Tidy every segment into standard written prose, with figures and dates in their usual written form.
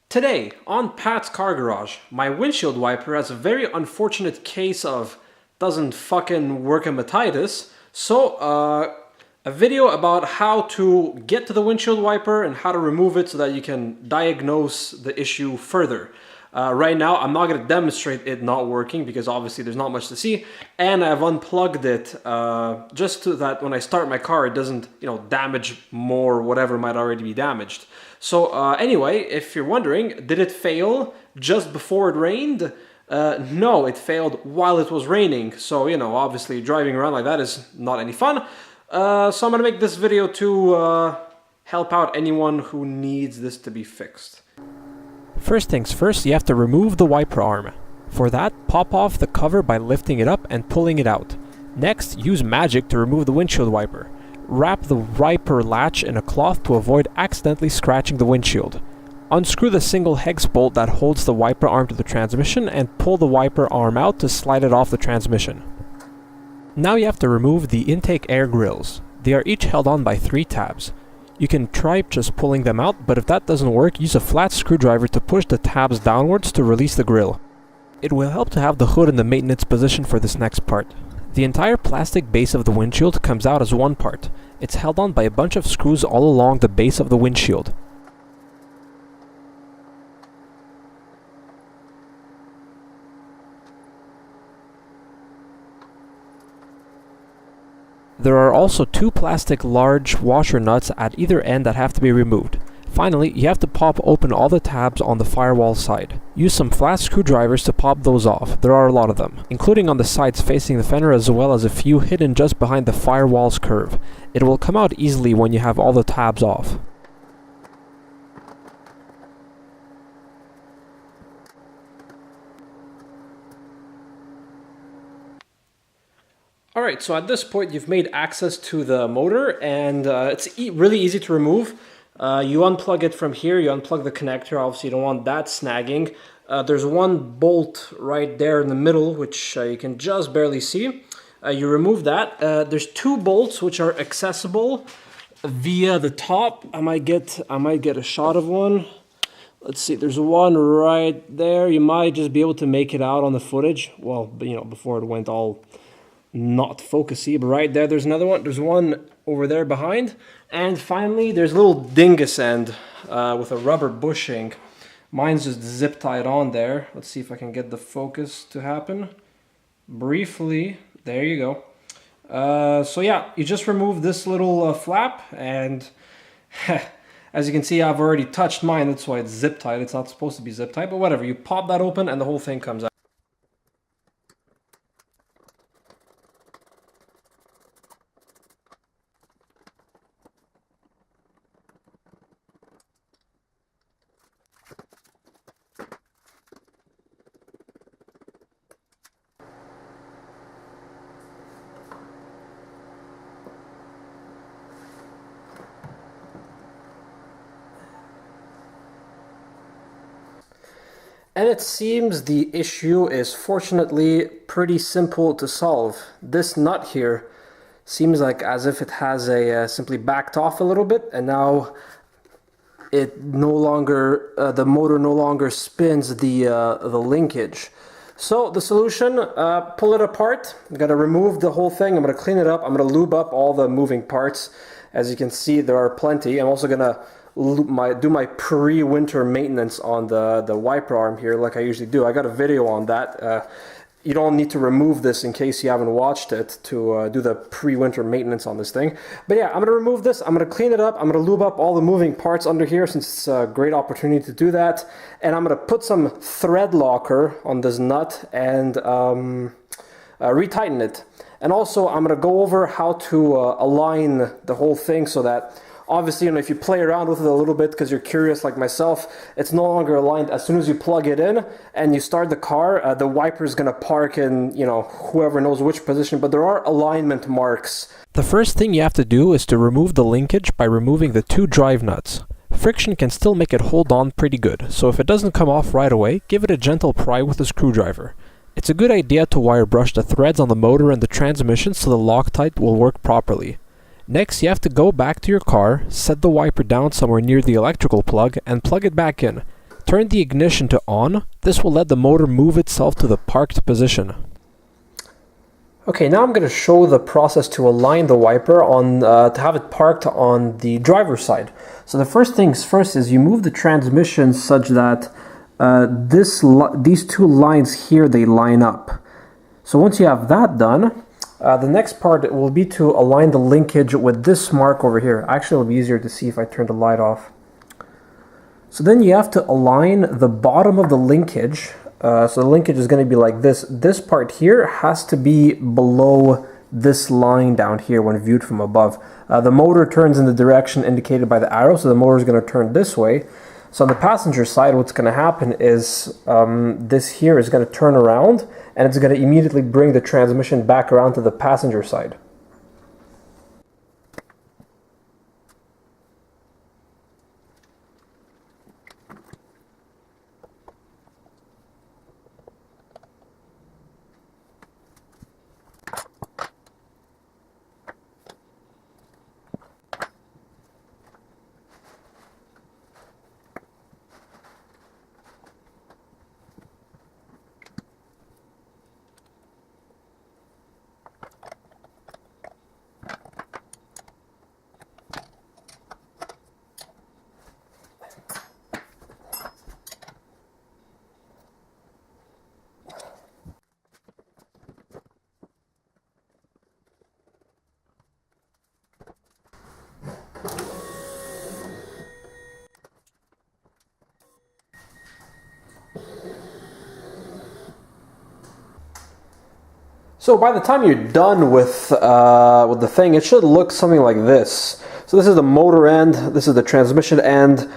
Today, on Pat's Car Garage, my windshield wiper has a very unfortunate case of doesn't fucking workamatitis. So, a video about how to get to the windshield wiper and how to remove it so that you can diagnose the issue further. Right now, I'm not going to demonstrate it not working because obviously there's not much to see, and I've unplugged it just so that when I start my car it doesn't, damage more whatever might already be damaged. So anyway, if you're wondering, did it fail just before it rained? No, it failed while it was raining. So, obviously driving around like that is not any fun. So I'm going to make this video to help out anyone who needs this to be fixed. First things first, you have to remove the wiper arm. For that, pop off the cover by lifting it up and pulling it out. Next, use magic to remove the windshield wiper. Wrap the wiper latch in a cloth to avoid accidentally scratching the windshield. Unscrew the single hex bolt that holds the wiper arm to the transmission and pull the wiper arm out to slide it off the transmission. Now you have to remove the intake air grills. They are each held on by 3 tabs. You can try just pulling them out, but if that doesn't work, use a flat screwdriver to push the tabs downwards to release the grill. It will help to have the hood in the maintenance position for this next part. The entire plastic base of the windshield comes out as one part. It's held on by a bunch of screws all along the base of the windshield. There are also 2 plastic large washer nuts at either end that have to be removed. Finally, you have to pop open all the tabs on the firewall side. Use some flat screwdrivers to pop those off. There are a lot of them, including on the sides facing the fender as well as a few hidden just behind the firewall's curve. It will come out easily when you have all the tabs off. Alright, so at this point you've made access to the motor and it's really easy to remove. You unplug it from here, you unplug the connector, obviously you don't want that snagging. There's one bolt right there in the middle which you can just barely see. You remove that. There's 2 bolts which are accessible via the top. I might get a shot of one. Let's see, there's one right there. You might just be able to make it out on the footage. Well, before it went all not focusy, but right there there's another one. There's one over there behind, and finally there's a little dingus end with a rubber bushing. Mine's just zip tied on there. Let's see if I can get the focus to happen briefly. There you go. So yeah, you just remove this little flap, and as you can see I've already touched mine. That's why it's zip tied. It's not supposed to be zip tied, but whatever. You pop that open and the whole thing comes out. And it seems the issue is fortunately pretty simple to solve. This nut here seems like as if it has simply backed off a little bit, and now it no longer, the motor no longer spins the linkage. So the solution, pull it apart. I'm gonna remove the whole thing. I'm gonna clean it up. I'm gonna lube up all the moving parts. As you can see, there are plenty. I'm also gonna do my pre-winter maintenance on the wiper arm here like I usually do. I got a video on that. You don't need to remove this in case you haven't watched it to do the pre-winter maintenance on this thing. But yeah, I'm going to remove this. I'm going to clean it up. I'm going to lube up all the moving parts under here since it's a great opportunity to do that. And I'm going to put some thread locker on this nut and retighten it. And also I'm going to go over how to align the whole thing so that obviously, if you play around with it a little bit because you're curious like myself, it's no longer aligned. As soon as you plug it in and you start the car, the wiper is going to park in, whoever knows which position, but there are alignment marks. The first thing you have to do is to remove the linkage by removing the 2 drive nuts. Friction can still make it hold on pretty good, so if it doesn't come off right away, give it a gentle pry with a screwdriver. It's a good idea to wire brush the threads on the motor and the transmission so the Loctite will work properly. Next, you have to go back to your car, set the wiper down somewhere near the electrical plug, and plug it back in. Turn the ignition to on. This will let the motor move itself to the parked position. Okay, now I'm going to show the process to align the wiper on to have it parked on the driver's side. So the first things first is you move the transmission such that these two lines here, they line up. So once you have that done, the next part will be to align the linkage with this mark over here. Actually, it'll be easier to see if I turn the light off. So then you have to align the bottom of the linkage. So the linkage is going to be like this. This part here has to be below this line down here when viewed from above. The motor turns in the direction indicated by the arrow, so the motor is going to turn this way. So on the passenger side, what's going to happen is this here is going to turn around, and it's going to immediately bring the transmission back around to the passenger side. So by the time you're done with the thing, it should look something like this. So this is the motor end, this is the transmission end.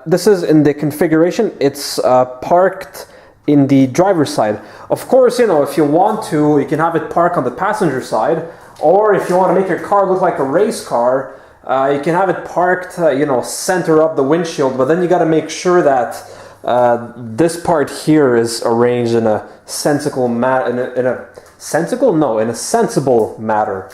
This is in the configuration, it's parked in the driver's side. Of course, you know, if you want to, you can have it parked on the passenger side, or if you want to make your car look like a race car, you can have it parked, you know, center up the windshield, but then you got to make sure that this part here is arranged in a sensible manner, in a sensible matter.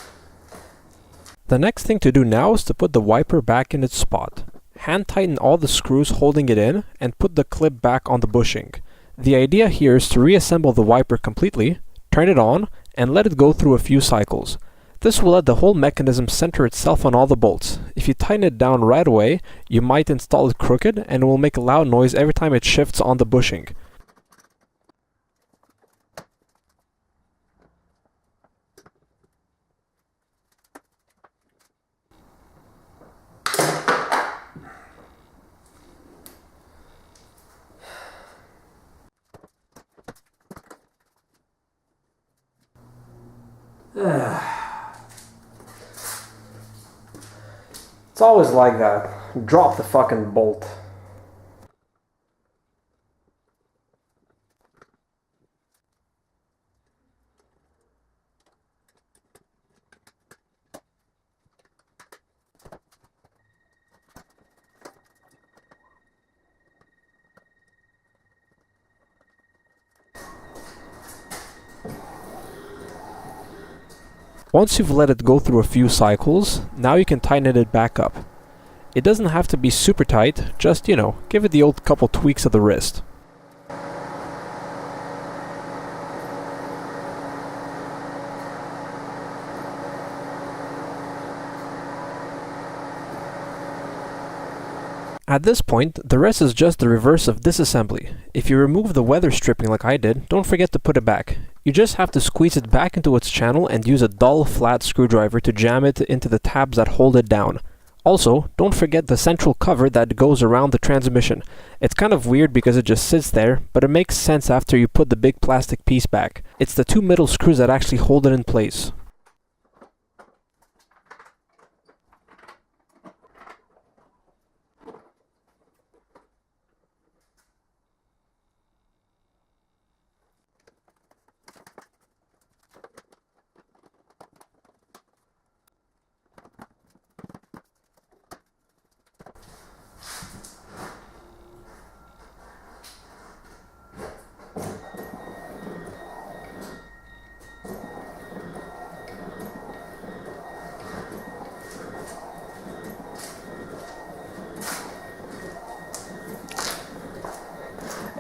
The next thing to do now is to put the wiper back in its spot. Hand tighten all the screws holding it in and put the clip back on the bushing. The idea here is to reassemble the wiper completely, turn it on, and let it go through a few cycles. This will let the whole mechanism center itself on all the bolts. If you tighten it down right away, you might install it crooked and it will make a loud noise every time it shifts on the bushing. It's always like that. Drop the fucking bolt. Once you've let it go through a few cycles, now you can tighten it back up. It doesn't have to be super tight, just, you know, give it the old couple tweaks of the wrist. At this point, the rest is just the reverse of disassembly. If you remove the weather stripping like I did, don't forget to put it back. You just have to squeeze it back into its channel and use a dull, flat screwdriver to jam it into the tabs that hold it down. Also, don't forget the central cover that goes around the transmission. It's kind of weird because it just sits there, but it makes sense after you put the big plastic piece back. It's the two middle screws that actually hold it in place.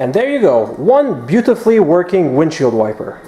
And there you go, one beautifully working windshield wiper.